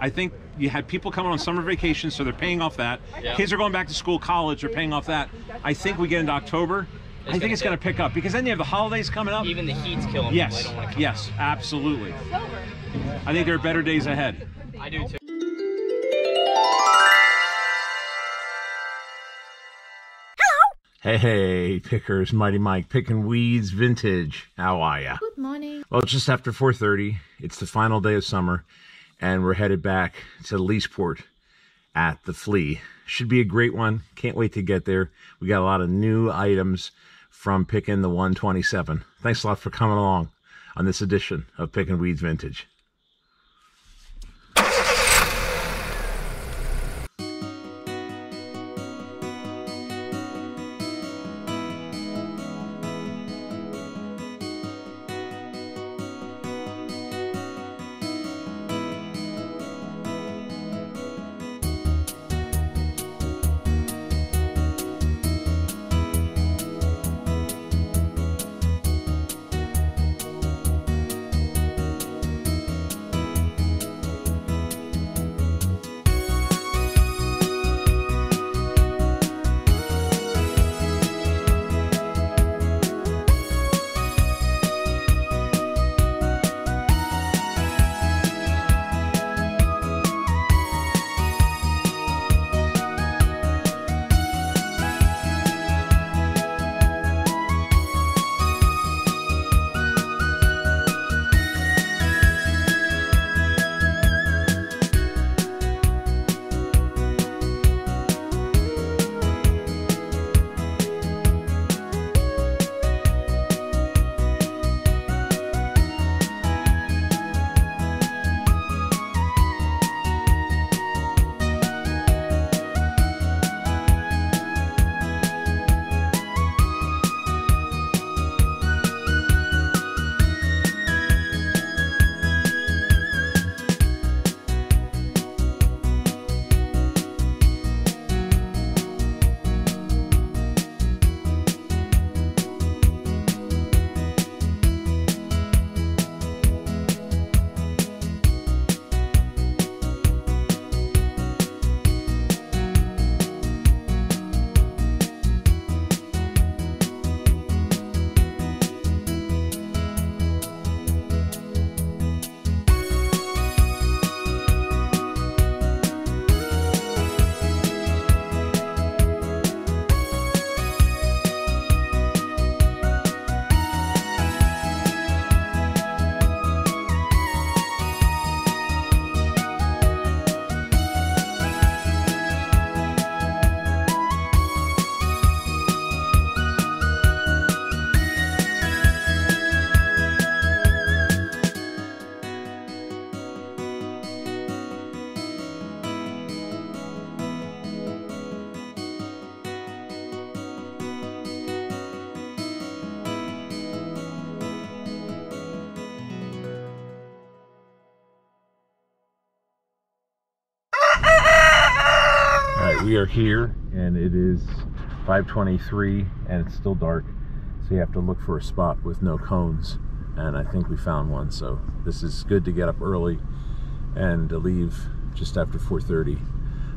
I think you had people coming on summer vacation, so they're paying off that. Yeah. Kids are going back to school, college, they're paying off that. I think we get into October, I think it's going to pick up, because then you have the holidays coming up. Even the heat's killing people. Yes, They don't want to come yes, out. absolutely. I think there are better days ahead. I do too. Hey, pickers, Mighty Mike, picking weeds vintage. How are ya? Good morning. Well, it's just after 4:30. It's the final day of summer, and we're headed back to Leesport at the Flea. Should be a great one. Can't wait to get there. We got a lot of new items from picking the 127. Thanks a lot for coming along on this edition of Picking Weeds Vintage. We are here, and it is 5:23, and it's still dark, so you have to look for a spot with no cones, and I think we found one. So this is good to get up early and to leave just after 4:30.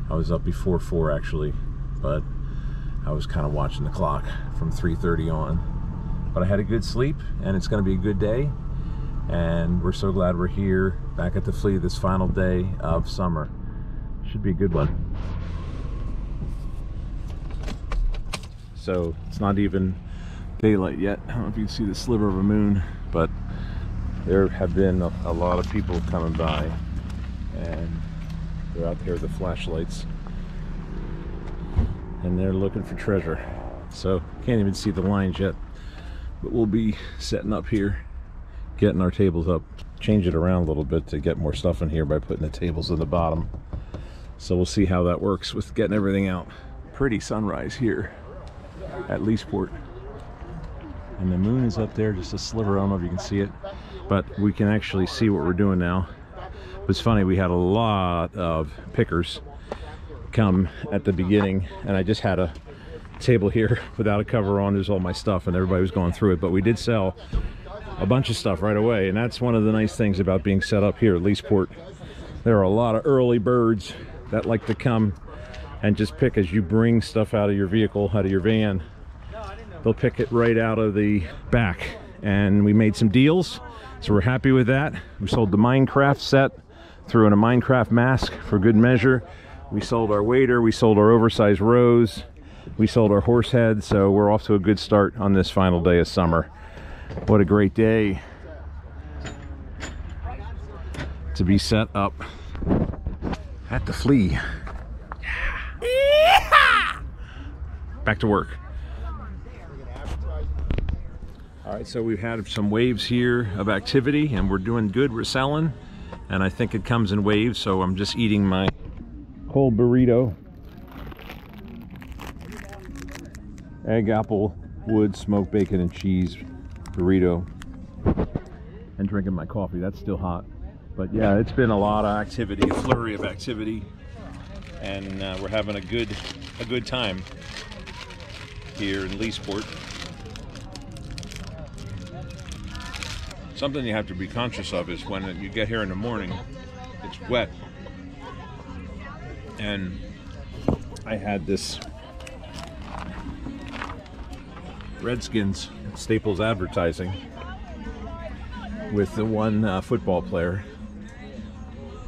I was up before 4 actually, but I was kind of watching the clock from 3:30 on. But I had a good sleep, and it's going to be a good day, and we're so glad we're here back at the Flea this final day of summer. Should be a good one. So it's not even daylight yet. I don't know if you can see the sliver of a moon, but there have been a lot of people coming by, and they're out there with the flashlights, and they're looking for treasure. So can't even see the lines yet, but we'll be setting up here, getting our tables up, change it around a little bit to get more stuff in here by putting the tables in the bottom. So we'll see how that works with getting everything out. Pretty sunrise here at Leesport, and the moon is up there, just a sliver. I don't know if you can see it, but we can actually see what we're doing now. It's funny, we had a lot of pickers come at the beginning, and I just had a table here without a cover on. There's all my stuff, and everybody was going through it, but we did sell a bunch of stuff right away, and that's one of the nice things about being set up here at Leesport. There are a lot of early birds that like to come and just pick as you bring stuff out of your vehicle, out of your van. They'll pick it right out of the back. And we made some deals, so we're happy with that. We sold the Minecraft set, threw in a Minecraft mask for good measure. We sold our waiter, we sold our oversized rose, we sold our horse head, so we're off to a good start on this final day of summer. What a great day to be set up at the Flea. Yeah. Back to work. All right, so we've had some waves here of activity and we're doing good. We're selling, and I think it comes in waves, so I'm just eating my cold burrito, egg, apple, wood, smoked bacon and cheese burrito, and drinking my coffee. That's still hot. But yeah, it's been a lot of activity, a flurry of activity, and we're having a good time here in Leesport. Something you have to be conscious of is when you get here in the morning, it's wet. And I had this Redskins Staples advertising with the one football player,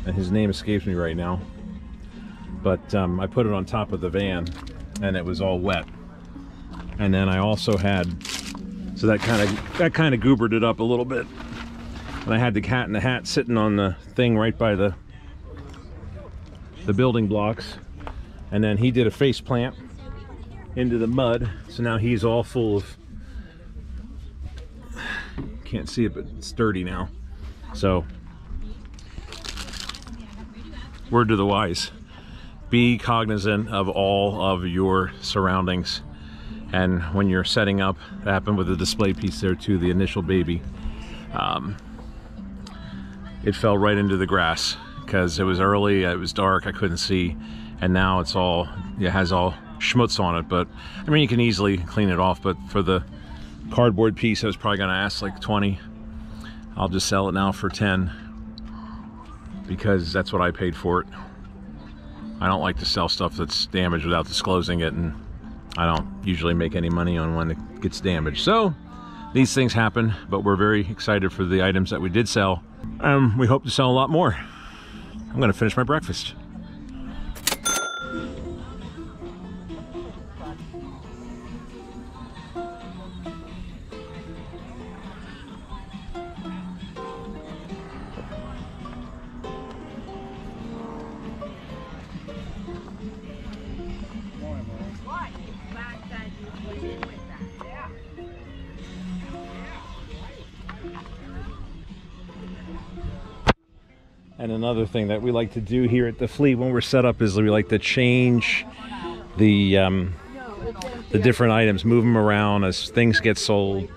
and his name escapes me right now, but I put it on top of the van and it was all wet. And then I also had, so that kind of goobered it up a little bit, and I had the Cat in the Hat sitting on the thing right by the building blocks, and then he did a face plant into the mud, so now he's all full of, can't see it but it's dirty now. So word to the wise, be cognizant of all of your surroundings. And when you're setting up, it happened with the display piece there too, the initial baby, it fell right into the grass because it was early, it was dark, I couldn't see, and now it has all schmutz on it. But I mean, you can easily clean it off, but for the cardboard piece I was probably gonna ask like 20. I'll just sell it now for 10 because that's what I paid for it. I don't like to sell stuff that's damaged without disclosing it, and I don't usually make any money on when it gets damaged. So these things happen, but we're very excited for the items that we did sell. We hope to sell a lot more. I'm gonna finish my breakfast. And another thing that we like to do here at the Flea when we're set up is we like to change the different items, move them around as things get sold.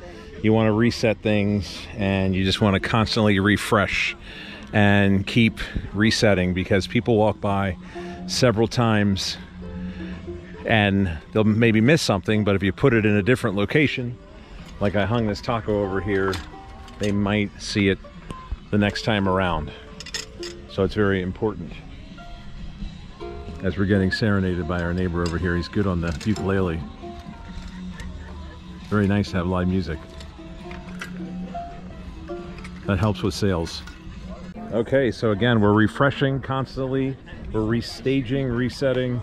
You want to reset things, and you just want to constantly refresh and keep resetting, because people walk by several times and they'll maybe miss something, but if you put it in a different location, like I hung this taco over here, they might see it the next time around. So it's very important. As we're getting serenaded by our neighbor over here, he's good on the ukulele. Very nice to have live music. That helps with sales. Okay, so again, we're refreshing constantly. We're restaging, resetting,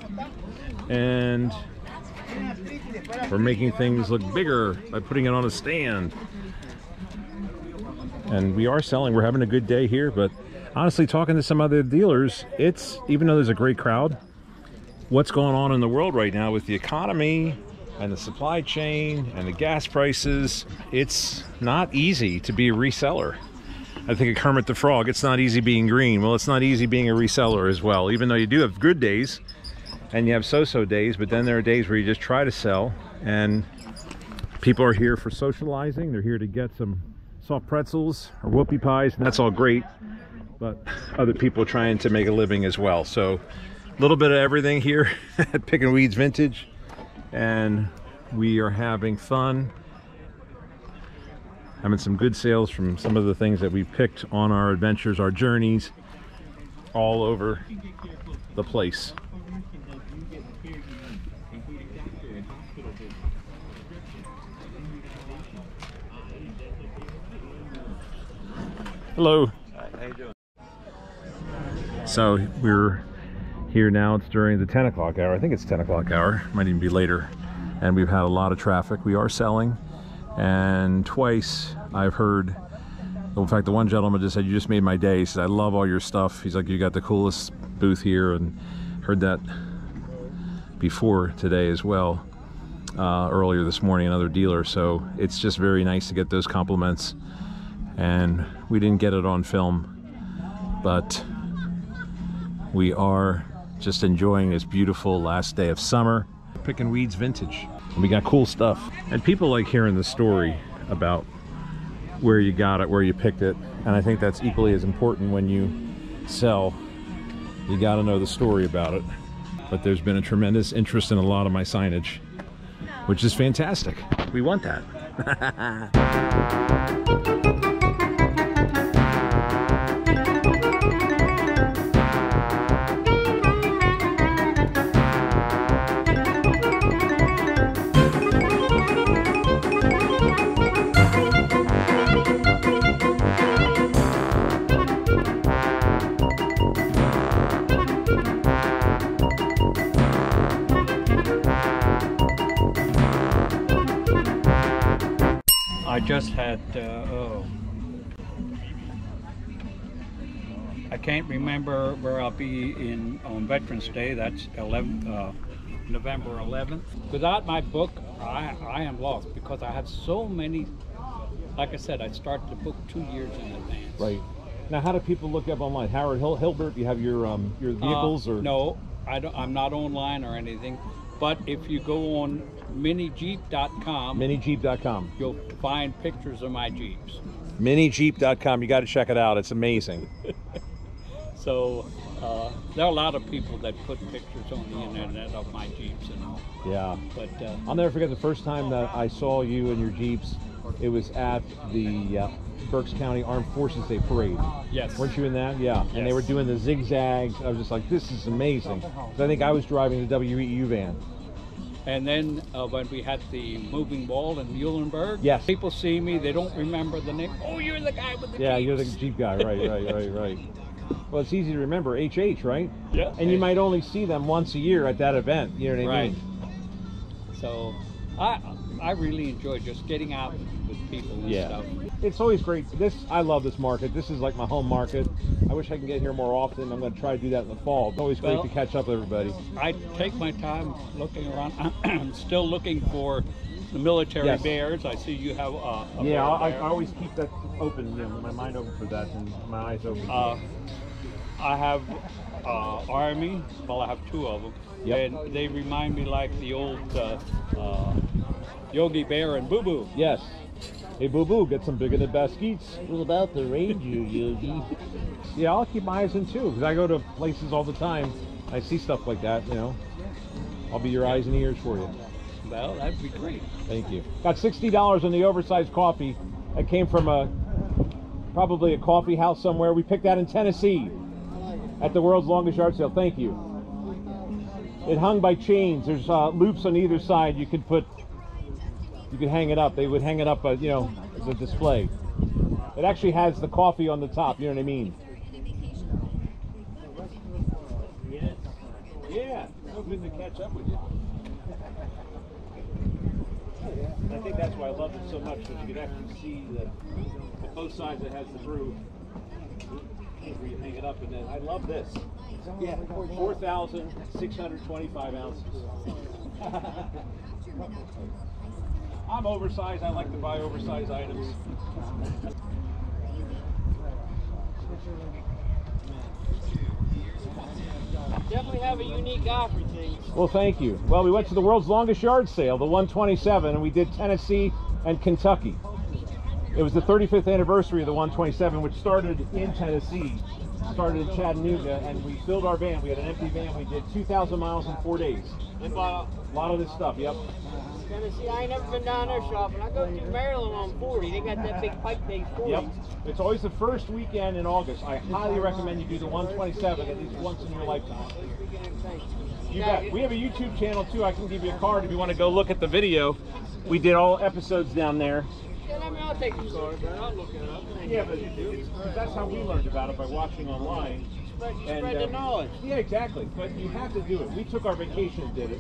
and we're making things look bigger by putting it on a stand. And we are selling, we're having a good day here, but honestly, talking to some other dealers, it's, even though there's a great crowd, what's going on in the world right now with the economy and the supply chain and the gas prices, it's not easy to be a reseller. I think of Kermit the Frog, it's not easy being green. Well, it's not easy being a reseller as well, even though you do have good days and you have so-so days, but then there are days where you just try to sell, and people are here for socializing. They're here to get some soft pretzels or whoopie pies, and that's all great, but other people trying to make a living as well. So a little bit of everything here at Pickin' Weeds Vintage, and we are having fun, having some good sales from some of the things that we picked on our adventures, our journeys, all over the place. Hello. How you doing? So we're here now. It's during the 10 o'clock hour. I think it's 10 o'clock hour. Might even be later. And we've had a lot of traffic. We are selling. And twice I've heard, in fact, the one gentleman just said, "You just made my day." He said, "I love all your stuff." He's like, "You got the coolest booth here." And heard that before today as well. Earlier this morning, another dealer. So it's just very nice to get those compliments. And we didn't get it on film, but we are just enjoying this beautiful last day of summer. Picking weeds vintage, and we got cool stuff. And people like hearing the story about where you got it, where you picked it, and I think that's equally as important when you sell. You got to know the story about it. But there's been a tremendous interest in a lot of my signage, which is fantastic. We want that. I just had, I can't remember where I'll be on Veterans Day. That's November 11th. Without my book, I am lost because I have so many. Like I said, I started to book 2 years in advance. Right. Now, how do people look up online? Howard Hilbert, you have your vehicles? Or No, I'm not online or anything. But if you go on minijeep.com, you'll find pictures of my Jeeps. Minijeep.com, you got to check it out. It's amazing. So there are a lot of people that put pictures on the internet of my Jeeps and all. Yeah. But I'll never forget the first time that I saw you and your Jeeps. It was at the Berks County Armed Forces Day Parade. Yes. Weren't you in that? Yeah. Yes. And they were doing the zigzags. I was just like, this is amazing. So I think I was driving the WEU van. And then when we had the moving wall in Muhlenberg, yes, people see me, they don't remember the name. Oh, you're the guy with the Yeah, Jeeps. You're the Jeep guy, right. Well, it's easy to remember, HH, right? Yeah. And you might only see them once a year at that event, you know what I mean? So I really enjoy just getting out with people and stuff. It's always great. I love this market. This is like my home market. I wish I can get here more often. I'm going to try to do that in the fall. It's always great to catch up with everybody. I take my time looking around. I'm still looking for the military bears. I see you have a bear I always keep that open, my mind open for that and my eyes open. I have Army. Well, I have 2 of them. Yep. And they remind me like the old Yogi Bear and Boo Boo. Yes. Hey, Boo Boo, get some bigger than baskets. What about the Ranger, Yogi? Yeah, I'll keep my eyes in too, because I go to places all the time. I see stuff like that, I'll be your eyes and ears for you. Well, that'd be great. Thank you. Got $60 on the oversized coffee. That came from probably a coffee house somewhere. We picked that in Tennessee at the world's longest yard sale. Thank you. It hung by chains. There's loops on either side. You could hang it up. They would hang it up, as a display. It actually has the coffee on the top. You know what I mean? Yeah. So good to catch up with you. I think that's why I love it so much, because you can actually see that both sides it has the groove where you hang it up, and then I love this. Yeah, 4,625 ounces. I'm oversized. I like to buy oversized items. Definitely have a unique eye for things. Well, thank you. Well, we went to the world's longest yard sale, the 127, and we did Tennessee and Kentucky. It was the 35th anniversary of the 127, which started in Tennessee, started in Chattanooga, and we filled our van. We had an empty van. We did 2,000 miles in 4 days. And bought a lot of this stuff, yep. Tennessee, I ain't never been down there shopping. I go to Maryland on 40. They got that big Pike Day 40. Yep. It's always the first weekend in August. I highly recommend you do the 127 at least once in your lifetime. You bet. We have a YouTube channel too. I can give you a card if you want to go look at the video. We did all episodes down there. Yeah, I mean, I'll take the card, but I'll look it up. Yeah, but that's how we learned about it, by watching online. Spread the knowledge. Yeah, exactly. But you have to do it. We took our vacation and did it.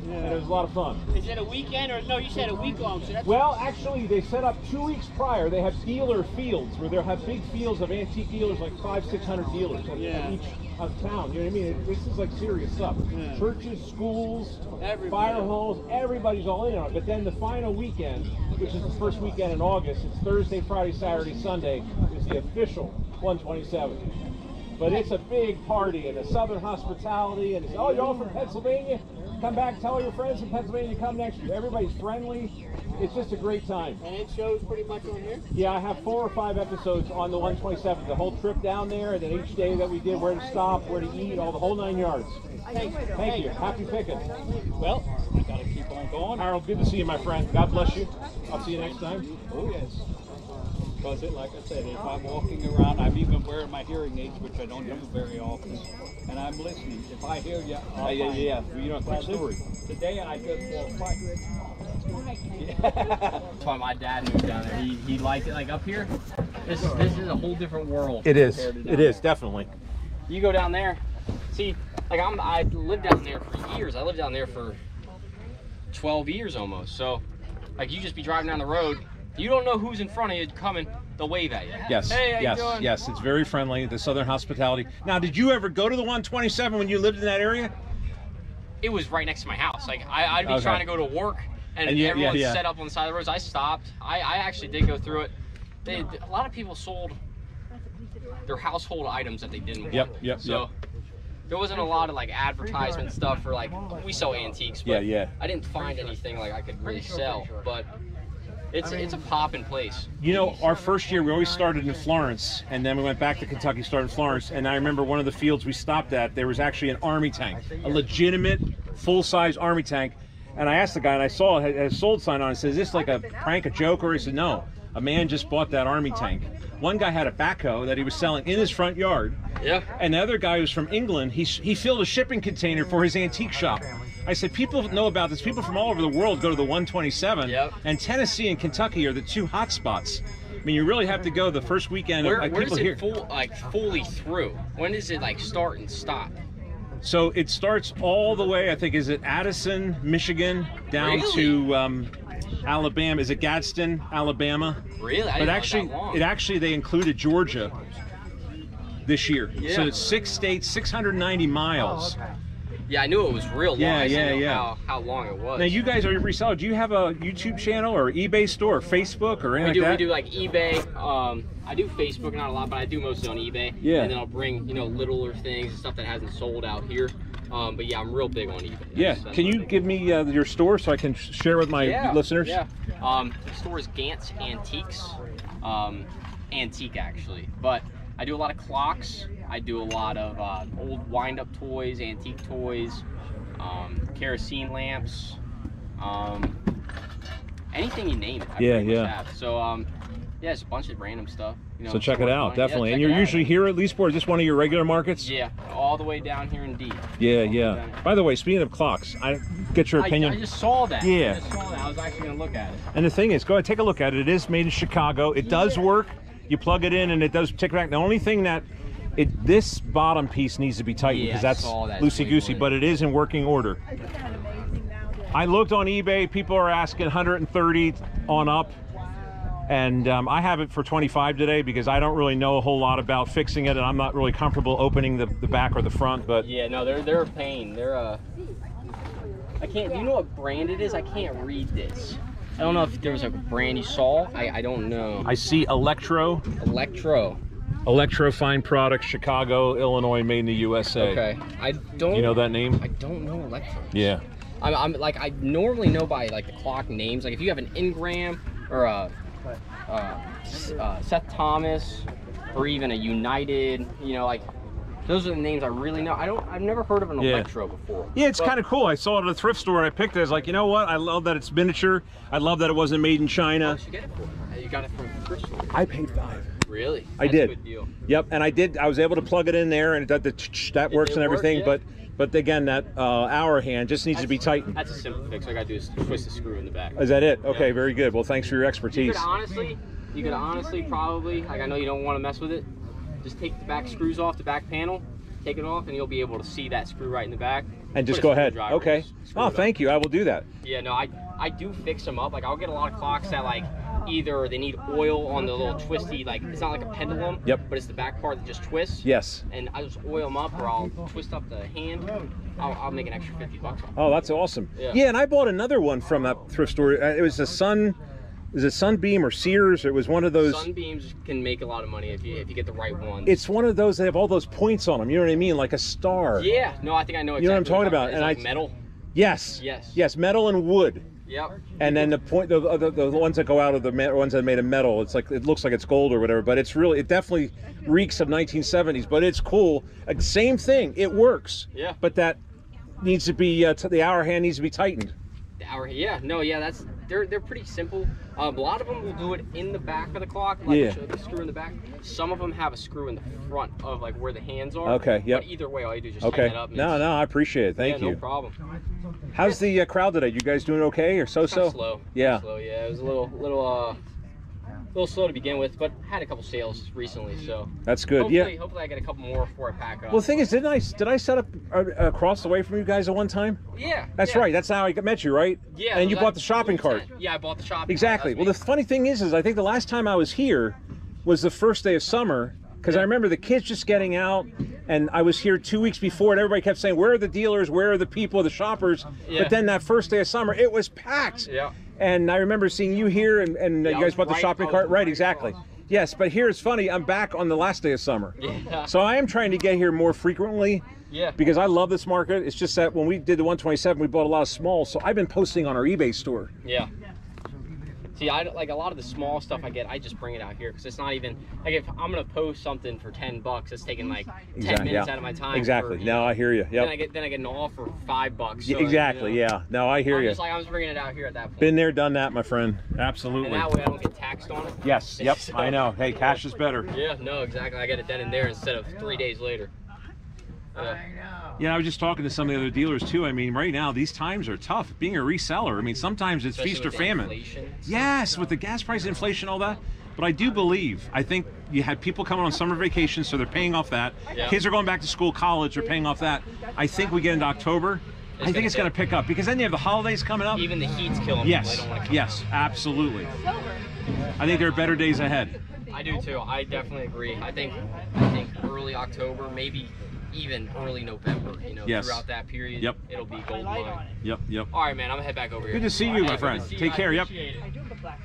Yeah. And it was a lot of fun. Is it a weekend or no? You said a week long. So that's well, actually, they set up 2 weeks prior. They have dealer fields where they'll have big fields of antique dealers, like 500-600 dealers at each of town. You know what I mean? This is like serious stuff. Yeah. Churches, schools, fire halls, everybody's all in on it. But then the final weekend, which is the first weekend in August, it's Thursday, Friday, Saturday, Sunday, is the official 127. But it's a big party and a Southern hospitality, and it's, oh, you're all from Pennsylvania? Come back, tell your friends in Pennsylvania to come next year. Everybody's friendly. It's just a great time. And it shows pretty much on here? Yeah, I have 4 or 5 episodes on the 127. The whole trip down there, and then each day that we did, where to stop, where to eat, all the whole 9 yards. Thank you. Happy picking. Well, I gotta keep on going. Harold, good to see you, my friend. God bless you. I'll see you next time. Oh, yes. Because like I said, if I'm walking around, I'm even wearing my hearing aids, which I don't do very often, and I'm listening. If I hear you, I'll yeah. You know, quick story. Today I just walked by. That's why my dad moved down there. He liked it. Like up here, this is a whole different world. It is. It is, definitely. You go down there, see, like I lived down there for years. I lived down there for 12 years almost. So, like you just be driving down the road. You don't know who's in front of you coming, they'll wave at you. Yes, hey, how you doing? Yes, it's very friendly, the Southern hospitality. Now, did you ever go to the 127 when you lived in that area? It was right next to my house. Like, I'd be trying to go to work, and everyone's set up on the side of the roads. I stopped. I actually did go through it. A lot of people sold their household items that they didn't want. So there wasn't a lot of, like, advertisement stuff for, like, we sell antiques, but I didn't find anything, like, I could really sell. But it's a poppin' place. You know, our first year we always started in Florence, and then we went back to Kentucky, started in Florence, and I remember one of the fields we stopped at, there was actually an army tank, a legitimate full-size army tank, and I asked the guy, and I saw it had a sold sign on it, says, is this like a prank, a joke? Or he said, no, a man just bought that army tank. One guy had a backhoe that he was selling in his front yard, and the other guy was from England. He filled a shipping container for his antique shop. I said, people know about this. People from all over the world go to the 127, and Tennessee and Kentucky are the 2 hot spots. I mean, you really have to go the first weekend. Where does it fully through? When does it, like, start and stop? So it starts all the way, I think, is it Addison, Michigan, down to Alabama. Is it Gadsden, Alabama? Really? But actually, they included Georgia this year. So it's 6 states, 690 miles. Oh, okay. Yeah, I knew it was real long. I didn't know how long it was. Now, you guys are a reseller. Do you have a YouTube channel or eBay store or Facebook or anything like that? We do like eBay. I do Facebook, not a lot, but I do mostly on eBay. Yeah. And then I'll bring, littler things, stuff that hasn't sold out here. But yeah, I'm real big on eBay. That's Can you give me your store so I can share with my listeners? Yeah. The store is Gantz Antiques. Antique, actually. But I do a lot of clocks. I do a lot of old wind-up toys, antique toys, kerosene lamps, anything you name it. I pretty much have. So it's a bunch of random stuff. So check it out, definitely. And you're usually here at Leesport. Is this one of your regular markets? Yeah, all the way down here in D. Yeah. By the way, speaking of clocks, I get your opinion. I just saw that. Yeah. I just saw that. I was actually going to look at it. And the thing is, go ahead, take a look at it. It is made in Chicago. It does work. You plug it in and it does tick back. The only thing that this bottom piece needs to be tightened because that's loosey-goosey, but it is in working order. I looked on eBay. People are asking 130 on up, and I have it for 25 today because I don't really know a whole lot about fixing it, and I'm not really comfortable opening the back or the front. But yeah, no, they're a pain. They're I can't. Do you know what brand it is? I can't read this. I don't know if there was a brand you saw. I don't know. I see Electro Fine Products, Chicago, Illinois, made in the USA. Okay. I don't. You know that name? I don't know Electro. Yeah. I'm like, I normally know by like the clock names. Like if you have an Ingram or a Seth Thomas or even a United, like Those are the names I really know. I've never heard of an Electro before. Yeah, it's kind of cool. I saw it at a thrift store and I picked it. I was like, you know what? I love that it's miniature. I love that it wasn't made in China. How much you get it for? You got it from a thrift store. I paid $5. Really? I did. That's a good deal. Yep, and I was able to plug it in there, and that works and everything. Work, yeah. But again, that hour hand just needs to be tightened. That's a simple fix. All I gotta do is twist the screw in the back. Is that it? Okay, very good. Well, thanks for your expertise. You could honestly probably, like, I know you don't want to mess with it. Just take the back screws off the back panel, take it off, and you'll be able to see that screw right in the back. And just go ahead. Okay. Oh, thank you. I will do that. Yeah, no, I do fix them up. Like, I'll get a lot of clocks that, like, either they need oil on the little twisty, like, it's not like a pendulum. Yep. But it's the back part that just twists. Yes. And I just oil them up, or I'll twist up the hand. I'll make an extra $50 on it. Oh, that's awesome. Yeah. And I bought another one from that thrift store. It was a Is it Sunbeam or Sears? It was one of those. Sunbeams can make a lot of money if you get the right one. It's one of those that have all those points on them. You know what I mean? Like a star. Yeah. No, I think I know exactly. You know what I'm talking about? And like metal. Yes. Yes. Yes, metal and wood. Yep. And then the ones that go out of the ones that are made of metal, it's like, it looks like it's gold or whatever, but it's really, it definitely reeks of 1970s, but it's cool. Same thing, it works. Yeah. But that needs to be, the hour hand needs to be tightened. The hour, yeah, no, yeah, they're pretty simple. A lot of them will do it in the back of the clock, like the screw in the back. Some of them have a screw in the front of like where the hands are. Okay, yep. But either way, all you do is just tighten it up. No, I appreciate it. Thank you. No problem. How's the crowd today? You guys doing okay or so? Slow. Yeah. Slow, yeah. It was a little slow to begin with, but had a couple sales recently, so that's good. Hopefully I get a couple more before I pack up. Well, the thing is, did I set up across the way from you guys at one time? Yeah. That's right. That's how I met you, right? Yeah. And you bought the shopping cart. Yeah, I bought the shopping exactly. cart. Well, the funny thing is I think the last time I was here was the first day of summer, because I remember the kids just getting out, and I was here 2 weeks before, and everybody kept saying, where are the dealers, where are the people, the shoppers? Yeah. But then that first day of summer, it was packed. Yeah. And I remember seeing you here, and you guys bought the shopping cart. Right, exactly. Yes, but here it's funny, I'm back on the last day of summer. Yeah. So I am trying to get here more frequently. Yeah. Because I love this market. It's just that when we did the 127, we bought a lot of small, so I've been posting on our eBay store. Yeah. See, like a lot of the small stuff I get, I just bring it out here because it's not even like if I'm gonna post something for $10, it's taking like 10 minutes out of my time. Exactly. No, I hear you. Yep. Then I get an offer for $5. So exactly. Yeah. No, I hear you. I'm just bringing it out here at that point. Been there, done that, my friend. Absolutely. And that way I don't get taxed on it. Yes. Yep. I know. Hey, cash is better. Yeah. No, exactly. I get it then and there instead of 3 days later. Yeah, I was just talking to some of the other dealers too. I mean, right now these times are tough. Being a reseller, I mean, sometimes it's feast or famine. Yes, with the gas price inflation, all that. But I do believe, I think you had people coming on summer vacation, so they're paying off that. Yeah. Kids are going back to school, college, they're paying off that. I think we get into October, I think it's going to pick up because then you have the holidays coming up. Even the heat's killing yes. people. They don't want to come yes, out. Absolutely. I think there are better days ahead. I do too. I definitely agree. I think early October, maybe even early November, you know, throughout that period, it'll be gold mine. Yep. All right, man, I'm gonna head back over here. Good to see you, my friend. Take care. Yep.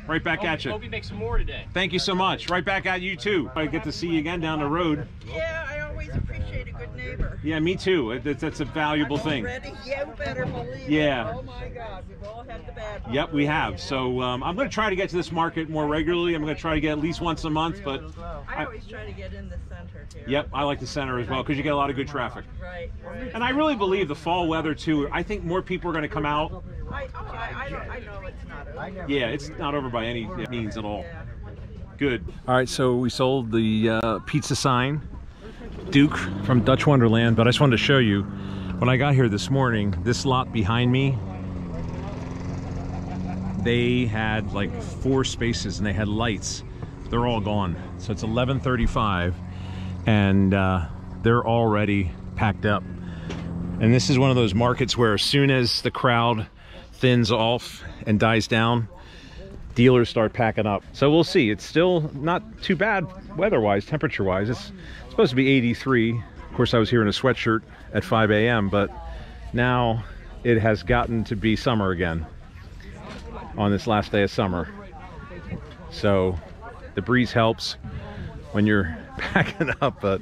Right back at you. Hope you make some more today. Thank you so much. Right back at you too. I get to see you again down the road. Yeah, I always appreciate a good neighbor. Yeah, me too. That's a valuable thing. You better believe yeah. Oh my God, we've all had the bad ones. Yep, we have. So I'm going to try to get to this market more regularly. I'm going to try to get at least once a month, but I always try to get in the center here. Yep, I like the center as well because you get a lot of good traffic. Right. And I really believe the fall weather too. I think more people are going to come out. I know it's not over. Yeah, it's not over by any means at all. Yeah. Good. All right, so we sold the pizza sign, Duke from Dutch Wonderland, but I just wanted to show you, when I got here this morning, this lot behind me, they had like 4 spaces and they had lights. They're all gone. So it's 11:35 and they're already packed up. And this is one of those markets where as soon as the crowd thins off and dies down, dealers start packing up. So we'll see. It's still not too bad weather-wise, temperature-wise. It's supposed to be 83. Of course, I was here in a sweatshirt at 5 a.m., but now it has gotten to be summer again on this last day of summer. So the breeze helps when you're packing up, but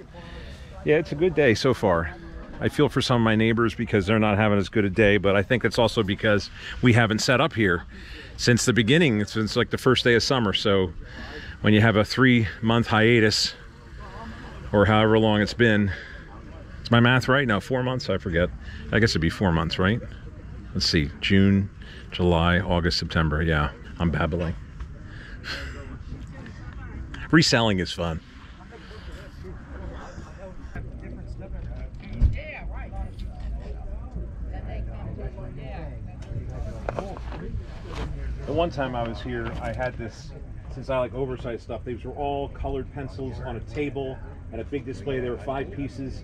yeah, it's a good day so far. I feel for some of my neighbors because they're not having as good a day, but I think it's also because we haven't set up here since the beginning, since like the first day of summer. So when you have a 3-month hiatus or however long it's been, Is my math right? No, 4 months, I forget. I guess it'd be 4 months, right? Let's see, June, July, August, September. Yeah, I'm babbling. Reselling is fun. The one time I was here, I had this, since I like oversized stuff, these were all colored pencils on a table and a big display. There were 5 pieces,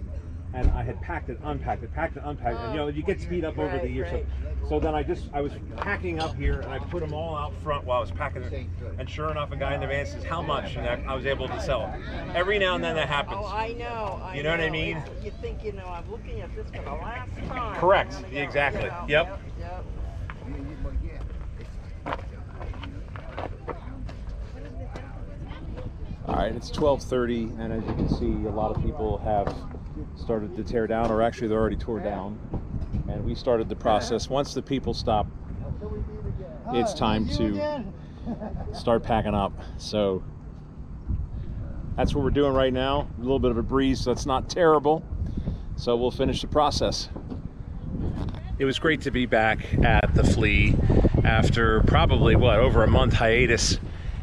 and I had packed it, unpacked it, packed it, unpacked it. And, you know, you get speed up over the years. So then I was packing up here, and I put them all out front while I was packing it. And sure enough, a guy in the van says, how much? And I was able to sell it. Every now and then that happens. Oh, I know. You know what I mean? You think, you know, I'm looking at this for the last time. Correct. Exactly. Yep. All right, it's 12:30, and as you can see, a lot of people have started to tear down, or actually they're already tore down. And we started the process. Once the people stop, it's time to start packing up. So that's what we're doing right now. A little bit of a breeze, so that's not terrible. So we'll finish the process. It was great to be back at the Flea after probably, what, over a month hiatus.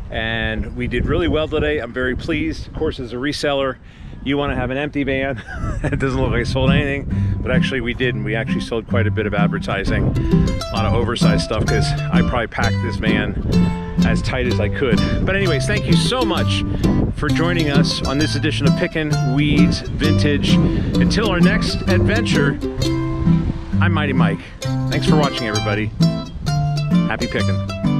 And we did really well today. I'm very pleased. Of course, as a reseller, you want to have an empty van. It doesn't look like I sold anything, but actually we didn't. We actually sold quite a bit of advertising, a lot of oversized stuff, because I probably packed this van as tight as I could. But anyways, thank you so much for joining us on this edition of Pickin' Weeds Vintage. Until our next adventure, I'm Mighty Mike. Thanks for watching, everybody. Happy picking.